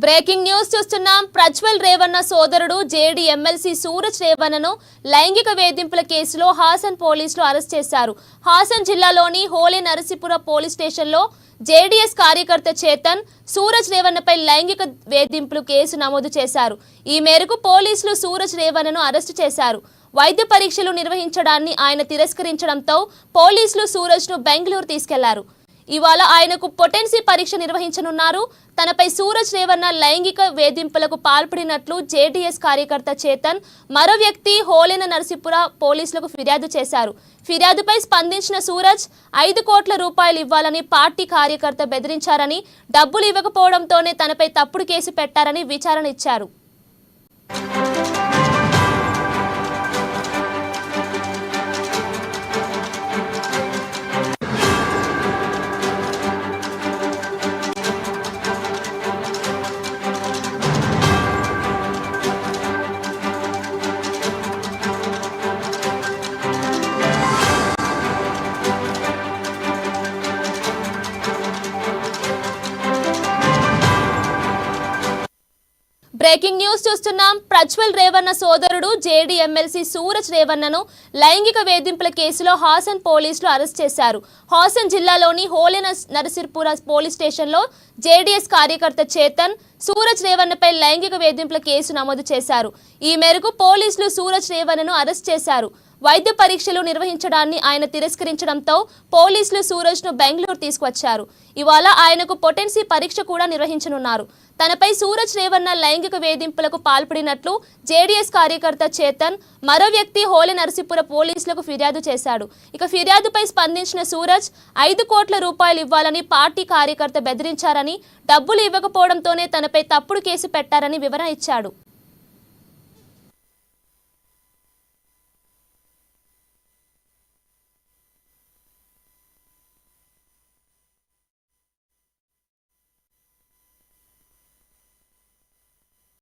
Breaking news చూస్తున్నాం. ప్రజ్వల్ రేవన్న సోదరుడు JD MLC Suraj రేవన్నను లైంగిక వేధింపుల కేసులో హాసన్ పోలీసులు అరెస్ట్ చేశారు. హాసన్ జిల్లాలోని హోలీ నరసీపుర పోలీస్ స్టేషన్లో జేడీఎస్ కార్యకర్త చేతన్ సూరజ్ రేవన్నపై లైంగిక వేధింపులు కేసు నమోదు చేశారు. ఈ మేరకు పోలీసులు సూరజ్ రేవన్నను అరెస్టు చేశారు. వైద్య పరీక్షలు నిర్వహించడాన్ని ఆయన తిరస్కరించడంతో పోలీసులు సూరజ్ను బెంగళూరు తీసుకెళ్లారు. ఇవాళ ఆయనకు పొటెన్సీ పరీక్ష నిర్వహించనున్నారు. తనపై సూరజ్ రేవన్న లైంగిక వేధింపులకు పాల్పడినట్లు జేడీఎస్ కార్యకర్త చేతన్ మరో వ్యక్తి హోలీ నరసీపుర పోలీసులకు ఫిర్యాదు చేశారు. ఫిర్యాదుపై స్పందించిన సూరజ్ 5 కోట్ల రూపాయలు ఇవ్వాలని పార్టీ కార్యకర్త బెదిరించారని, డబ్బులు ఇవ్వకపోవడంతోనే తనపై తప్పుడు కేసు పెట్టారని విచారణ ఇచ్చారు. బ్రేకింగ్ న్యూస్ చూస్తున్నాం. ప్రజ్వల్ రేవన్న సోదరుడు జేడీ ఎమ్మెల్సీ సూరజ్ రేవన్నను లైంగిక వేధింపుల కేసులో హాసన్ పోలీసులు అరెస్ట్ చేశారు. హాసన్ జిల్లాలోని హోలీ నరసీపుర పోలీస్ స్టేషన్లో జేడీఎస్ కార్యకర్త చేతన్ సూరజ్ రేవన్నపై లైంగిక వేధింపుల కేసు నమోదు చేశారు. ఈ మేరకు పోలీసులు సూరజ్ రేవన్నను అరెస్ట్ చేశారు. వైద్య పరీక్షలు నిర్వహించడాన్ని ఆయన తిరస్కరించడంతో పోలీసులు సూరజ్ను బెంగళూరు తీసుకువచ్చారు. ఇవాళ ఆయనకు పొటెన్సీ పరీక్ష కూడా నిర్వహించనున్నారు. తనపై సూరజ్ రేవన్న లైంగిక వేధింపులకు పాల్పడినట్లు జేడీఎస్ కార్యకర్త చేతన్ మరో వ్యక్తి హోలీ నరసీపుర పోలీసులకు ఫిర్యాదు చేశాడు. ఇక ఫిర్యాదుపై స్పందించిన సూరజ్ 5 కోట్ల రూపాయలు ఇవ్వాలని పార్టీ కార్యకర్త బెదిరించారని, డబ్బులు ఇవ్వకపోవడంతోనే తనపై తప్పుడు కేసు పెట్టారని వివరణ ఇచ్చాడు.